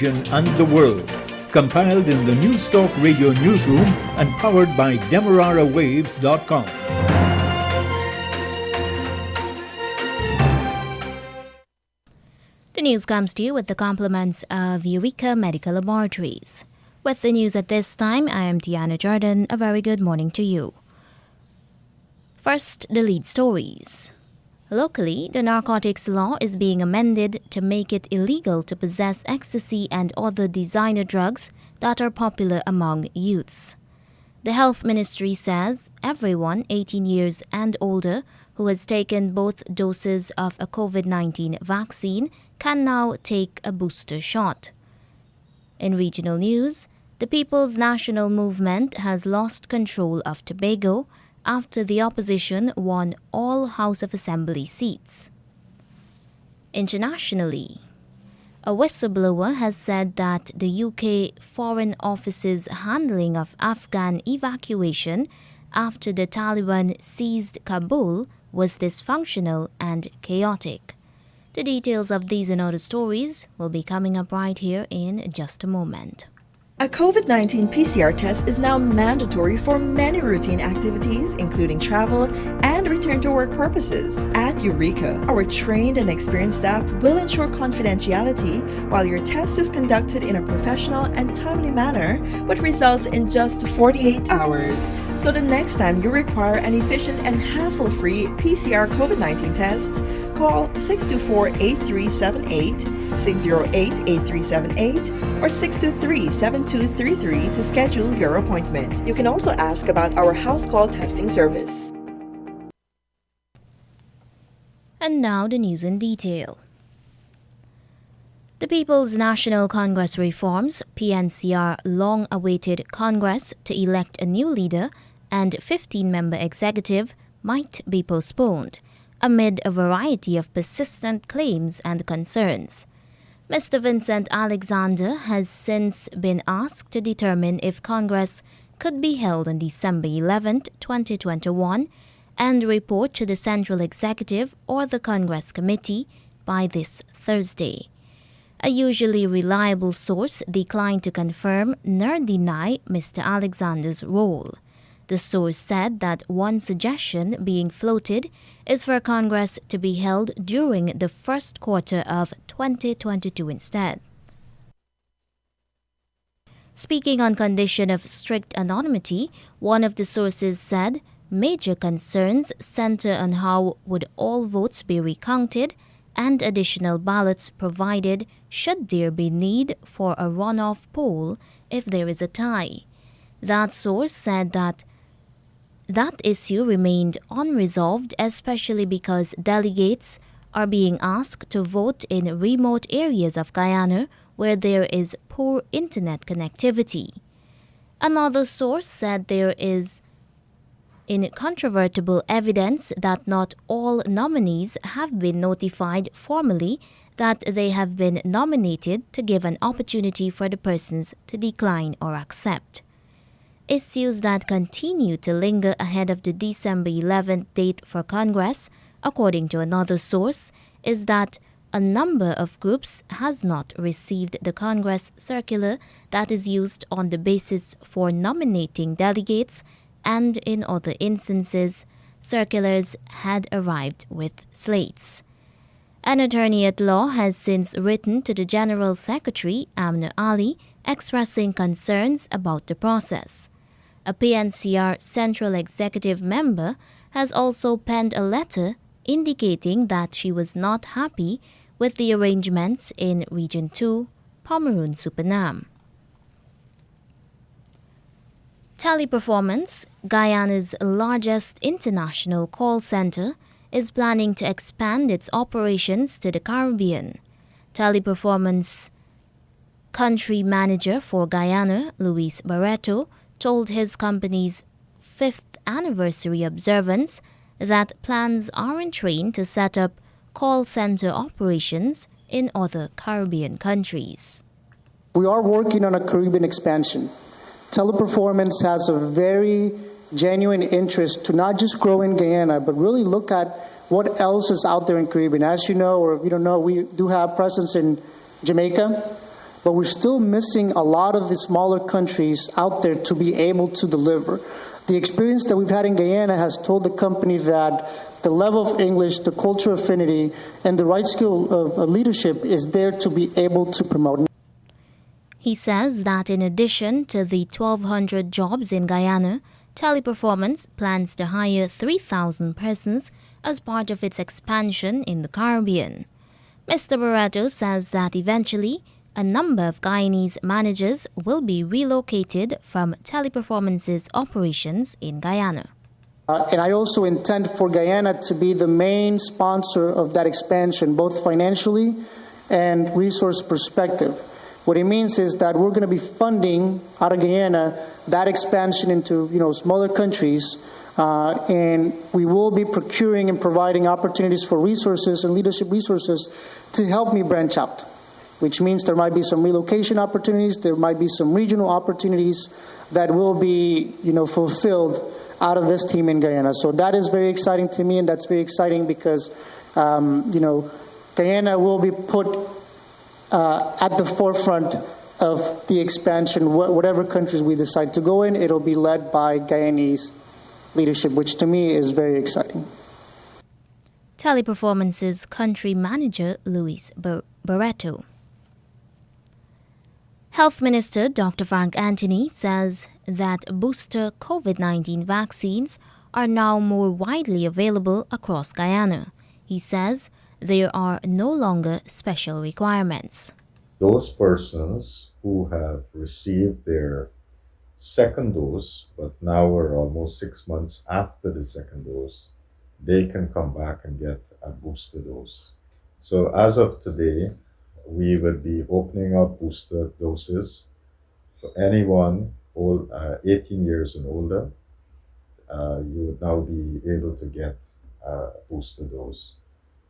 and the world. Compiled in the News Talk Radio newsroom and powered by DemeraraWaves.com. The news comes to you with the compliments of Eureka Medical Laboratories. With the news at this time, I am Tiana Jordan. A very good morning to you. First, the lead stories. Locally, the narcotics law is being amended to make it illegal to possess ecstasy and other designer drugs that are popular among youths. The Health Ministry says everyone 18 years and older who has taken both doses of a COVID-19 vaccine can now take a booster shot. In regional news, the People's National Movement has lost control of Tobago after the opposition won all House of Assembly seats. Internationally, a whistleblower has said that the UK Foreign Office's handling of Afghan evacuation after the Taliban seized Kabul was dysfunctional and chaotic. The details of these and other stories will be coming up right here in just a moment. A COVID-19 PCR test is now mandatory for many routine activities, including travel and return-to-work purposes. At Eureka, our trained and experienced staff will ensure confidentiality while your test is conducted in a professional and timely manner with results in just 48 hours. So the next time you require an efficient and hassle-free PCR COVID-19 test, call 624-8378, 608-8378, or 623-7233 to schedule your appointment. You can also ask about our house call testing service. And now the news in detail. The People's National Congress reforms, PNCR long-awaited Congress to elect a new leader and 15-member executive might be postponed amid a variety of persistent claims and concerns. Mr. Vincent Alexander has since been asked to determine if Congress could be held on December 11, 2021, and report to the Central Executive or the Congress Committee by this Thursday. A usually reliable source declined to confirm nor deny Mr. Alexander's role. The source said that one suggestion being floated is for Congress to be held during the first quarter of 2022 instead. Speaking on condition of strict anonymity, one of the sources said major concerns center on how would all votes be recounted and additional ballots provided should there be need for a runoff poll if there is a tie. That source said that issue remained unresolved, especially because delegates are being asked to vote in remote areas of Guyana where there is poor internet connectivity. Another source said there is incontrovertible evidence that not all nominees have been notified formally that they have been nominated to give an opportunity for the persons to decline or accept. Issues that continue to linger ahead of the December 11th date for Congress, according to another source, is that a number of groups has not received the Congress circular that is used on the basis for nominating delegates, and in other instances, circulars had arrived with slates. An attorney at law has since written to the General Secretary, Amna Ali, expressing concerns about the process. A PNCR Central Executive member has also penned a letter indicating that she was not happy with the arrangements in Region 2, Pomeroon Supernam. Teleperformance, Guyana's largest international call center, is planning to expand its operations to the Caribbean. Teleperformance country manager for Guyana, Luis Barreto, told his company's 5th anniversary observance that plans are in train to set up call center operations in other Caribbean countries. We are working on a Caribbean expansion. Teleperformance has a very genuine interest to not just grow in Guyana, but really look at what else is out there in Caribbean. As you know, or if you don't know, we do have presence in Jamaica, but we're still missing a lot of the smaller countries out there to be able to deliver. The experience that we've had in Guyana has told the company that the level of English, the cultural affinity, and the right skill of leadership is there to be able to promote. He says that in addition to the 1,200 jobs in Guyana, Teleperformance plans to hire 3,000 persons as part of its expansion in the Caribbean. Mr. Barreto says that eventually, a number of Guyanese managers will be relocated from Teleperformance's operations in Guyana. And I also intend for Guyana to be the main sponsor of that expansion, both financially and resource perspective. What it means is that we're going to be funding out of Guyana that expansion into smaller countries, and we will be procuring and providing opportunities for resources and leadership resources to help me branch out, which means there might be some relocation opportunities, there might be some regional opportunities that will be fulfilled out of this team in Guyana. So that is very exciting to me, and that's very exciting because Guyana will be put at the forefront of the expansion. Whatever countries we decide to go in, it'll be led by Guyanese leadership, which to me is very exciting. Teleperformance's country manager, Luis Barreto. Health Minister Dr. Frank Anthony says that booster COVID-19 vaccines are now more widely available across Guyana. He says there are no longer special requirements. Those persons who have received their second dose, but now we're almost 6 months after the second dose, they can come back and get a booster dose. So as of today, we will be opening up booster doses for anyone 18 years and older. You would now be able to get a booster dose.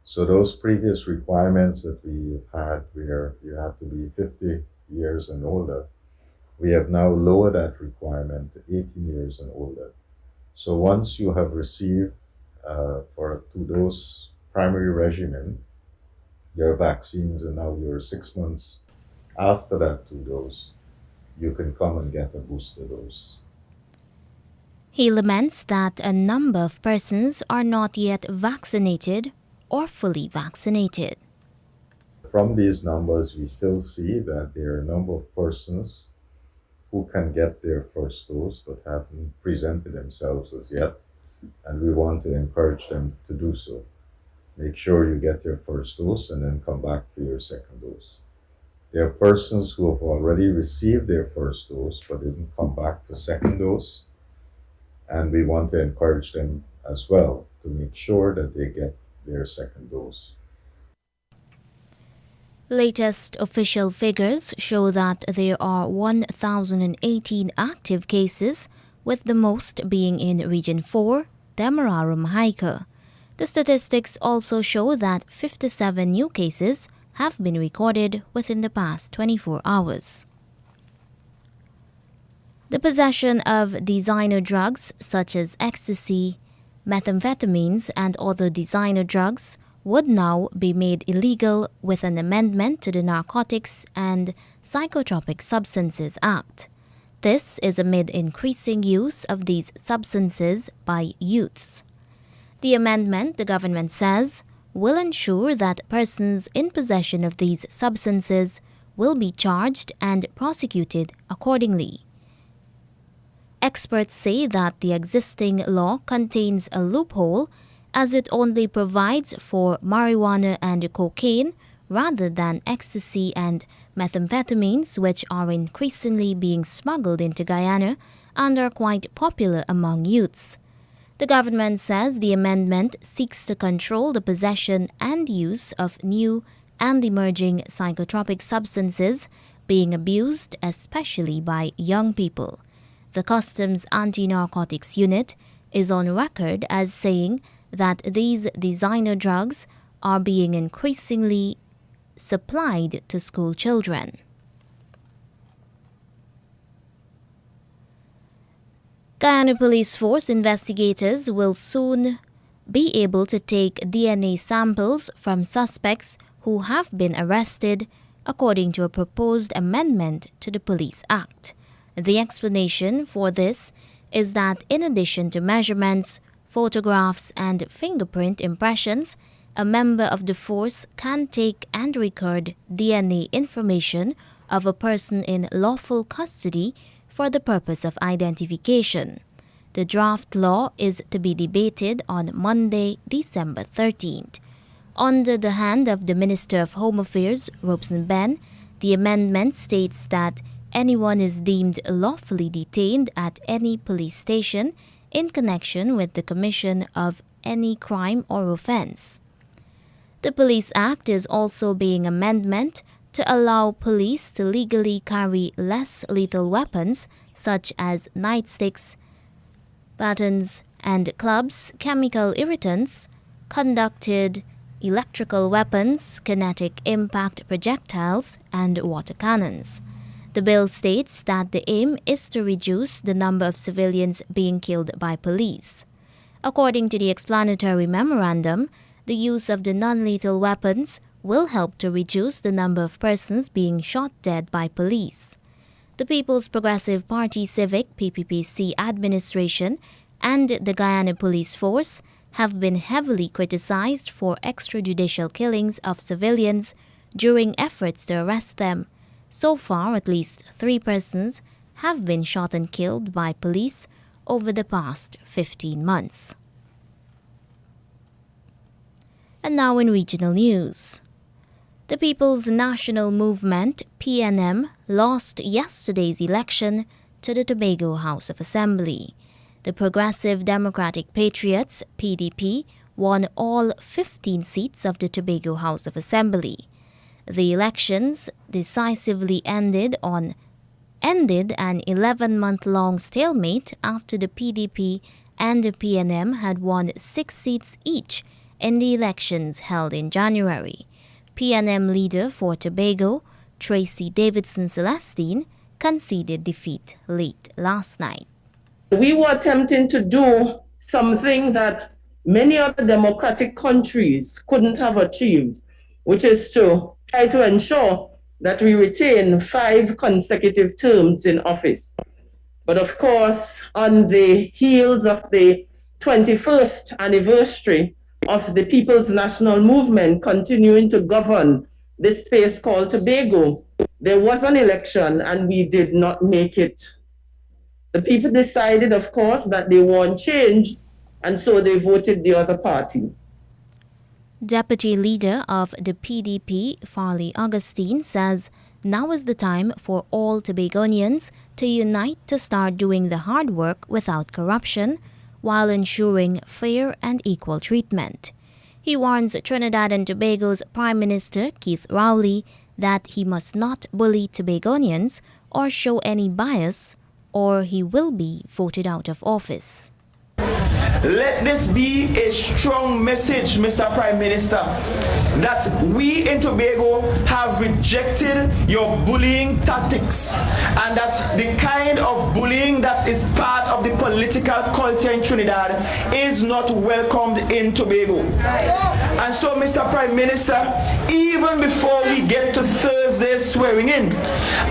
So those previous requirements that we have had, where you have to be 50 years and older, we have now lowered that requirement to 18 years and older. So once you have received for a 2-dose primary regimen, your vaccines, and now you're 6 months after that 2-dose, you can come and get a booster dose. He laments that a number of persons are not yet vaccinated or fully vaccinated. From these numbers, we still see that there are a number of persons who can get their first dose but haven't presented themselves as yet, and we want to encourage them to do so. Make sure you get your first dose and then come back for your second dose. There are persons who have already received their first dose but didn't come back for second dose, and we want to encourage them as well to make sure that they get their second dose. Latest official figures show that there are 1,018 active cases, with the most being in Region 4, Demerara-Mahaica. The statistics also show that 57 new cases have been recorded within the past 24 hours. The possession of designer drugs such as ecstasy, methamphetamines, and other designer drugs would now be made illegal with an amendment to the Narcotics and Psychotropic Substances Act. This is amid increasing use of these substances by youths. The amendment, the government says, will ensure that persons in possession of these substances will be charged and prosecuted accordingly. Experts say that the existing law contains a loophole, as it only provides for marijuana and cocaine rather than ecstasy and methamphetamines, which are increasingly being smuggled into Guyana and are quite popular among youths. The government says the amendment seeks to control the possession and use of new and emerging psychotropic substances being abused, especially by young people. The Customs Anti-Narcotics Unit is on record as saying that these designer drugs are being increasingly supplied to school children. Guyana Police Force investigators will soon be able to take DNA samples from suspects who have been arrested according to a proposed amendment to the Police Act. The explanation for this is that in addition to measurements, photographs, and fingerprint impressions, a member of the force can take and record DNA information of a person in lawful custody for the purpose of identification. The draft law is to be debated on Monday, December 13th. Under the hand of the Minister of Home Affairs, Robson Ben, the amendment states that anyone is deemed lawfully detained at any police station in connection with the commission of any crime or offense. The Police Act is also being amended to allow police to legally carry less lethal weapons such as nightsticks, batons and clubs, chemical irritants, conducted electrical weapons, kinetic impact projectiles, and water cannons. The bill states that the aim is to reduce the number of civilians being killed by police. According to the explanatory memorandum, the use of the non-lethal weapons will help to reduce the number of persons being shot dead by police. The People's Progressive Party Civic PPPC administration and the Guyana Police Force have been heavily criticized for extrajudicial killings of civilians during efforts to arrest them. So far, at least 3 persons have been shot and killed by police over the past 15 months. And now in regional news. The People's National Movement, PNM, lost yesterday's election to the Tobago House of Assembly. The Progressive Democratic Patriots, PDP, won all 15 seats of the Tobago House of Assembly. The elections decisively ended an 11-month-long stalemate after the PDP and the PNM had won 6 seats each in the elections held in January. PNM leader for Tobago, Tracy Davidson Celestine, conceded defeat late last night. We were attempting to do something that many other democratic countries couldn't have achieved, which is to try to ensure that we retain 5 consecutive terms in office. But of course, on the heels of the 21st anniversary of the People's National Movement continuing to govern this space called Tobago, there was an election and we did not make it. The people decided, of course, that they want change, and so they voted the other party. Deputy leader of the PDP, Farley Augustine, says now is the time for all Tobagonians to unite to start doing the hard work without corruption, while ensuring fair and equal treatment. He warns Trinidad and Tobago's Prime Minister, Keith Rowley, that he must not bully Tobagonians or show any bias, or he will be voted out of office. Let this be a strong message, Mr. Prime Minister, that we in Tobago have rejected your bullying tactics, and that the kind of bullying that is part of the political culture in Trinidad is not welcomed in Tobago. And so, Mr. Prime Minister, even before we get to Thursday's swearing in,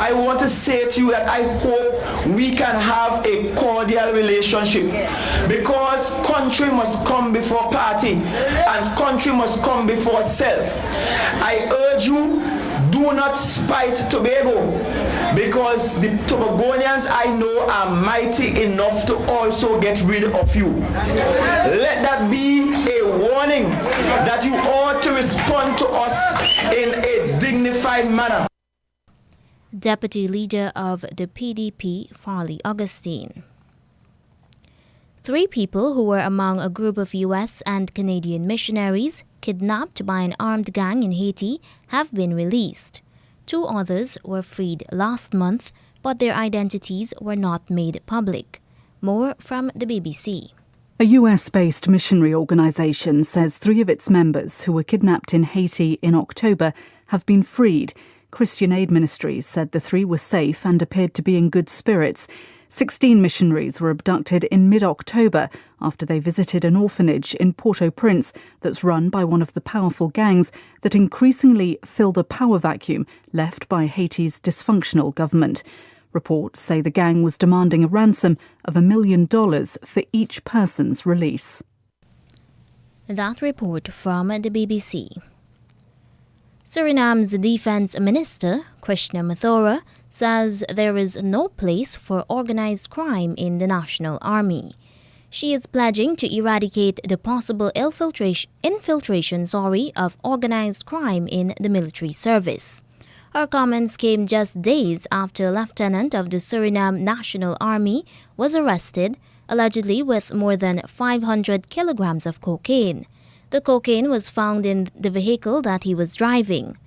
I want to say to you that I hope we can have a cordial relationship, because country must come before party and country must come before self. I urge you, do not spite Tobago, because the Tobagonians I know are mighty enough to also get rid of you. Let that be a warning that you ought to respond to us in a dignified manner. Deputy leader of the PDP, Farley Augustine. 3 people who were among a group of U.S. and Canadian missionaries kidnapped by an armed gang in Haiti have been released. 2 others were freed last month, but their identities were not made public. More from the BBC. A US-based missionary organisation says 3 of its members who were kidnapped in Haiti in October have been freed. Christian Aid Ministries said the 3 were safe and appeared to be in good spirits. 16 missionaries were abducted in mid-October after they visited an orphanage in Port-au-Prince that's run by one of the powerful gangs that increasingly fill the power vacuum left by Haiti's dysfunctional government. Reports say the gang was demanding a ransom of $1 million for each person's release. That report from the BBC. Suriname's Defence Minister, Krishna Mathura, says there is no place for organised crime in the National Army. She is pledging to eradicate the possible infiltration of organised crime in the military service. Her comments came just days after a lieutenant of the Suriname National Army was arrested, allegedly with more than 500 kilograms of cocaine. The cocaine was found in the vehicle that he was driving.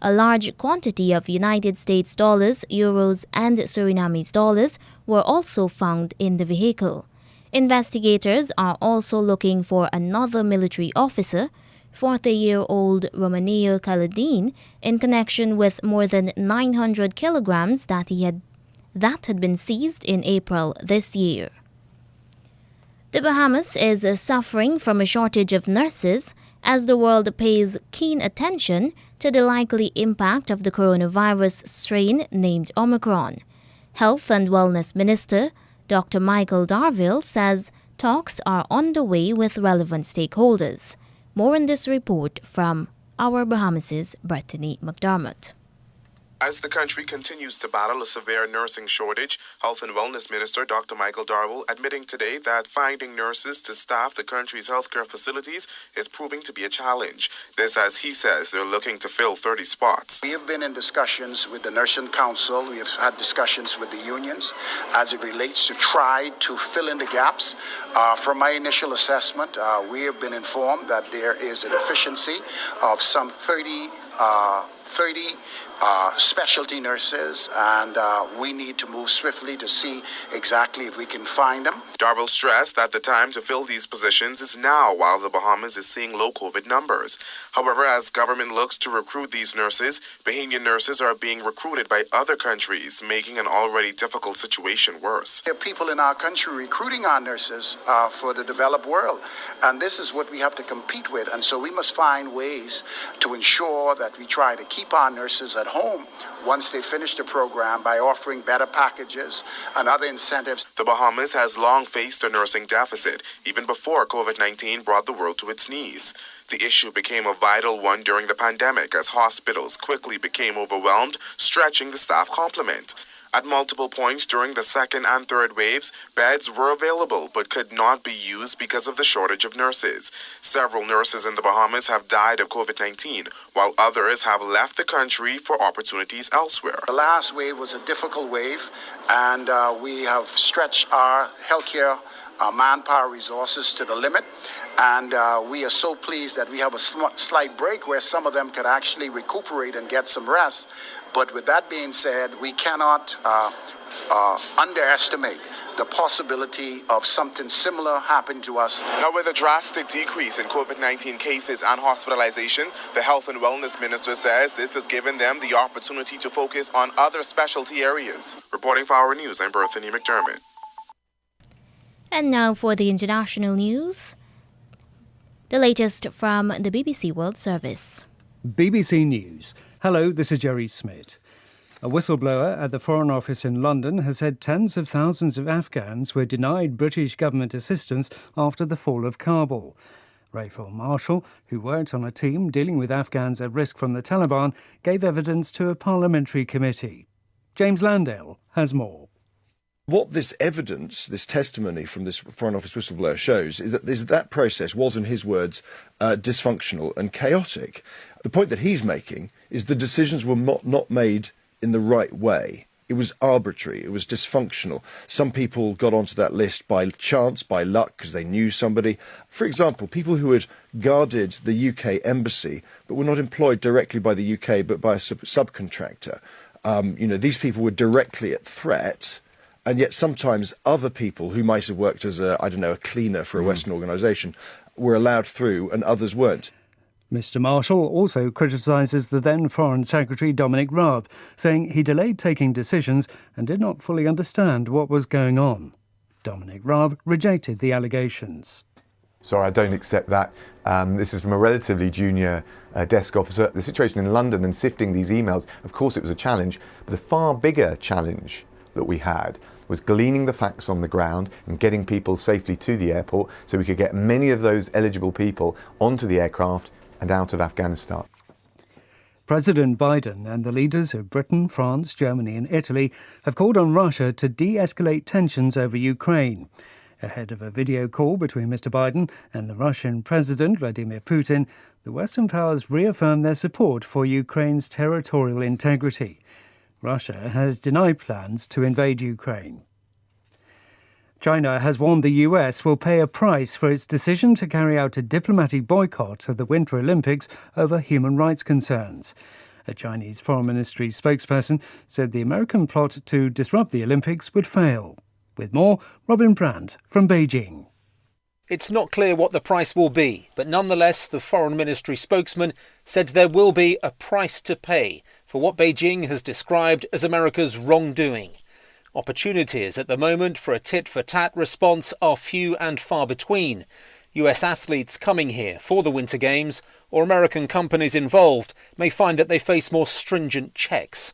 A large quantity of United States dollars, euros, and Surinamese dollars were also found in the vehicle. Investigators are also looking for another military officer, 40-year-old Romaneo Kaladin, in connection with more than 900 kilograms that had been seized in April this year. The Bahamas is suffering from a shortage of nurses as the world pays keen attention to the likely impact of the coronavirus strain named Omicron. Health and Wellness Minister Dr. Michael Darville says talks are underway with relevant stakeholders. More in this report from our Bahamas' Brittany McDermott. As the country continues to battle a severe nursing shortage, Health and Wellness Minister Dr. Michael Darville admitting today that finding nurses to staff the country's healthcare facilities is proving to be a challenge. This as he says they're looking to fill 30 spots. We have been in discussions with the Nursing Council. We have had discussions with the unions as it relates to try to fill in the gaps. From my initial assessment, we have been informed that there is a deficiency of some 30 specialty nurses, and we need to move swiftly to see exactly if we can find them. Darville stressed that the time to fill these positions is now while the Bahamas is seeing low COVID numbers. However, as government looks to recruit these nurses, Bahamian nurses are being recruited by other countries, making an already difficult situation worse. There are people in our country recruiting our nurses for the developed world, and this is what we have to compete with, and so we must find ways to ensure that we try to keep our nurses at home once they finish the program by offering better packages and other incentives. The Bahamas has long faced a nursing deficit, even before COVID-19 brought the world to its knees. The issue became a vital one during the pandemic as hospitals quickly became overwhelmed, stretching the staff complement. At multiple points during the second and third waves, beds were available but could not be used because of the shortage of nurses. Several nurses in the Bahamas have died of COVID-19, while others have left the country for opportunities elsewhere. The last wave was a difficult wave, and we have stretched our healthcare manpower resources to the limit. And we are so pleased that we have a slight break where some of them could actually recuperate and get some rest. But with that being said, we cannot underestimate the possibility of something similar happening to us. Now, with a drastic decrease in COVID-19 cases and hospitalization, the Health and Wellness Minister says this has given them the opportunity to focus on other specialty areas. Reporting for Our News, I'm Berthany McDermott. And now for the international news. The latest from the BBC World Service. BBC News. Hello, this is Jerry Smith. A whistleblower at the Foreign Office in London has said tens of thousands of Afghans were denied British government assistance after the fall of Kabul. Rayful Marshall, who worked on a team dealing with Afghans at risk from the Taliban, gave evidence to a parliamentary committee. James Landale has more. What this evidence, this testimony from this Foreign Office whistleblower shows is that process was, in his words, dysfunctional and chaotic. The point that he's making is the decisions were not made in the right way. It was arbitrary. It was dysfunctional. Some people got onto that list by chance, by luck, because they knew somebody. For example, people who had guarded the UK embassy but were not employed directly by the UK but by a subcontractor. These people were directly at threat. And yet sometimes other people who might have worked as a cleaner for a Western organisation were allowed through and others weren't. Mr Marshall also criticises the then Foreign Secretary Dominic Raab, saying he delayed taking decisions and did not fully understand what was going on. Dominic Raab rejected the allegations. Sorry, I don't accept that. This is from a relatively junior desk officer. The situation in London and sifting these emails, of course it was a challenge, but the far bigger challenge that we had was gleaning the facts on the ground and getting people safely to the airport so we could get many of those eligible people onto the aircraft and out of Afghanistan. President Biden and the leaders of Britain, France, Germany and Italy have called on Russia to de-escalate tensions over Ukraine. Ahead of a video call between Mr Biden and the Russian President Vladimir Putin, the Western powers reaffirmed their support for Ukraine's territorial integrity. Russia has denied plans to invade Ukraine. China has warned the US will pay a price for its decision to carry out a diplomatic boycott of the Winter Olympics over human rights concerns. A Chinese Foreign Ministry spokesperson said the American plot to disrupt the Olympics would fail. With more, Robin Brandt from Beijing. It's not clear what the price will be, but nonetheless, the Foreign Ministry spokesman said there will be a price to pay for what Beijing has described as America's wrongdoing. Opportunities at the moment for a tit-for-tat response are few and far between. US athletes coming here for the Winter Games or American companies involved may find that they face more stringent checks.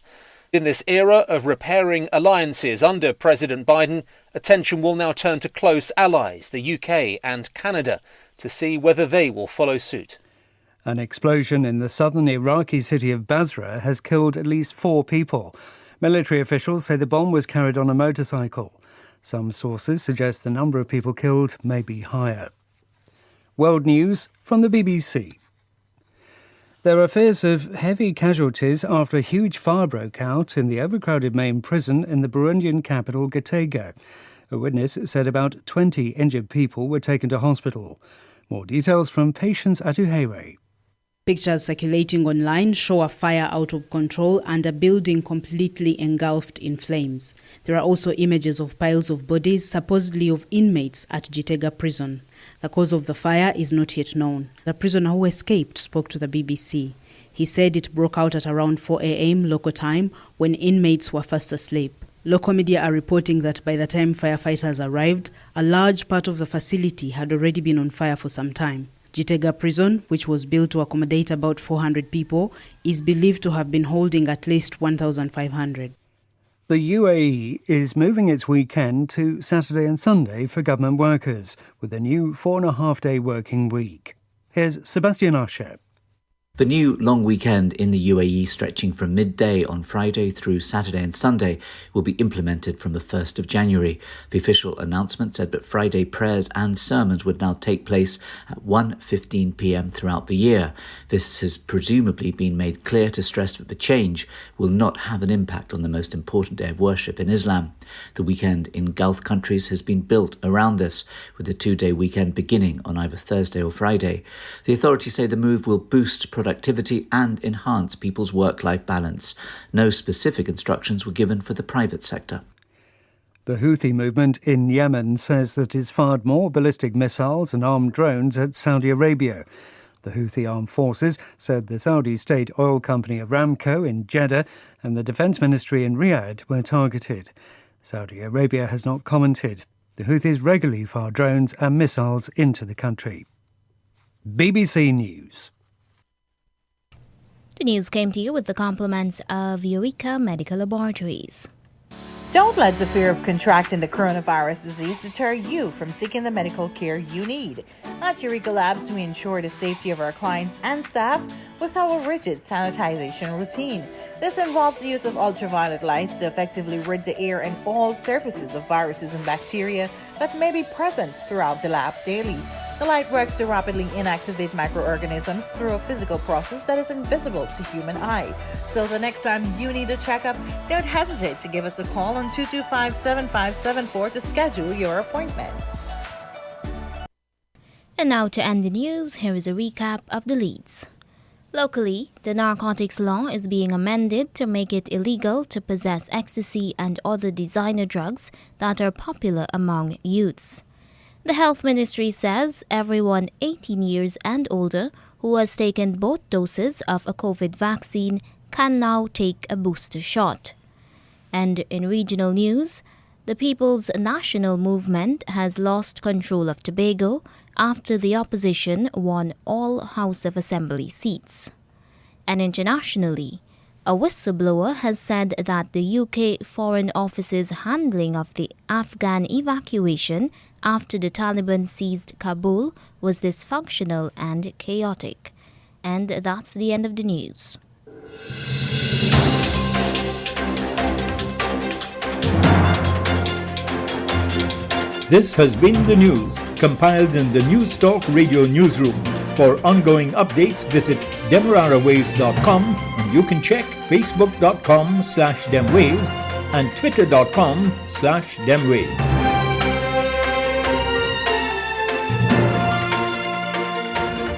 In this era of repairing alliances under President Biden, attention will now turn to close allies, the UK and Canada, to see whether they will follow suit. An explosion in the southern Iraqi city of Basra has killed at least 4 people. Military officials say the bomb was carried on a motorcycle. Some sources suggest the number of people killed may be higher. World news from the BBC. There are fears of heavy casualties after a huge fire broke out in the overcrowded main prison in the Burundian capital, Gitega. A witness said about 20 injured people were taken to hospital. More details from Patience Atuhere. Pictures circulating online show a fire out of control and a building completely engulfed in flames. There are also images of piles of bodies, supposedly of inmates at Gitega prison. The cause of the fire is not yet known. The prisoner who escaped spoke to the BBC. He said it broke out at around 4 a.m. local time when inmates were fast asleep. Local media are reporting that by the time firefighters arrived, a large part of the facility had already been on fire for some time. Gitega prison, which was built to accommodate about 400 people, is believed to have been holding at least 1,500. The UAE is moving its weekend to Saturday and Sunday for government workers, with a new 4.5-day working week. Here's Sebastian Usher. The new long weekend in the UAE, stretching from midday on Friday through Saturday and Sunday, will be implemented from the 1st of January. The official announcement said that Friday prayers and sermons would now take place at 1:15 p.m. throughout the year. This has presumably been made clear to stress that the change will not have an impact on the most important day of worship in Islam. The weekend in Gulf countries has been built around this, with the 2-day weekend beginning on either Thursday or Friday. The authorities say the move will boost productivity and enhance people's work-life balance. No specific instructions were given for the private sector. The Houthi movement in Yemen says that it's fired more ballistic missiles and armed drones at Saudi Arabia. The Houthi armed forces said the Saudi state oil company Aramco in Jeddah and the Defence Ministry in Riyadh were targeted. Saudi Arabia has not commented. The Houthis regularly fire drones and missiles into the country. BBC News. The news came to you with the compliments of Eureka Medical Laboratories. Don't let the fear of contracting the coronavirus disease deter you from seeking the medical care you need. At Eureka Labs, we ensure the safety of our clients and staff with our rigid sanitization routine. This involves the use of ultraviolet lights to effectively rid the air and all surfaces of viruses and bacteria that may be present throughout the lab daily. The light works to rapidly inactivate microorganisms through a physical process that is invisible to human eye. So the next time you need a checkup, don't hesitate to give us a call on 225-7574 to schedule your appointment. And now to end the news, here is a recap of the leads. Locally, the narcotics law is being amended to make it illegal to possess ecstasy and other designer drugs that are popular among youths. The Health Ministry says everyone 18 years and older who has taken both doses of a COVID vaccine can now take a booster shot. And in regional news, the People's National Movement has lost control of Tobago after the opposition won all House of Assembly seats. And internationally, a whistleblower has said that the UK Foreign Office's handling of the Afghan evacuation after the Taliban seized Kabul was dysfunctional and chaotic. And that's the end of the news. This has been the news, compiled in the News Talk Radio Newsroom. For ongoing updates, visit demerarawaves.com, and you can check facebook.com/demwaves and twitter.com/demwaves.